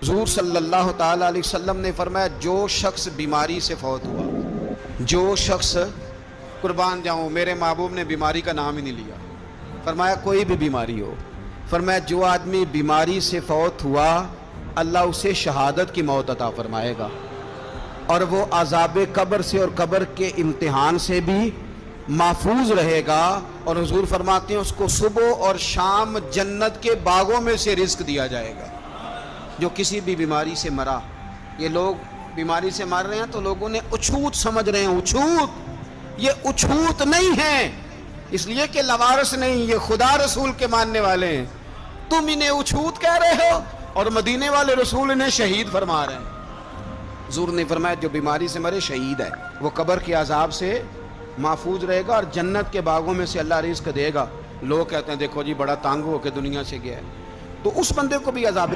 हुज़ूर सल्लल्लाहु ताला अलैहि वसल्लम ने फरमाया, जो शख्स बीमारी से फौत हुआ, जो शख्स, कुर्बान जाऊँ, मेरे महबूब ने बीमारी का नाम ही नहीं लिया, फरमाया कोई भी बीमारी हो, फरमाया जो आदमी बीमारी से फौत हुआ अल्लाह उसे शहादत की मौत अता फरमाएगा और वो अज़ाब कब्र से और कब्र के इम्तिहान से भी महफूज रहेगा। और हुजूर फरमाते हैं उसको सुबह और शाम जन्नत के बागों में से रिस्क दिया जाएगा। जो किसी भी बीमारी से मरा, ये लोग बीमारी से मर रहे हैं तो लोगों ने उछूत समझ रहे हैं, उछूत, ये उछूत नहीं है, इसलिए कि लवारस नहीं, ये खुदा रसूल के मानने वाले हैं। तुम इन्हें उछूत कह रहे हो और मदीने वाले रसूल इन्हें शहीद फरमा रहे हैं। हुजूर ने फरमाया जो बीमारी से मरे शहीद है, वो कब्र के अजाब से महफूज रहेगा और जन्नत के बागों में से अल्लाह रिज़्क देगा। लोग कहते हैं देखो जी बड़ा तंग होकर दुनिया से गया है, तो उस बंदे को भी अजाब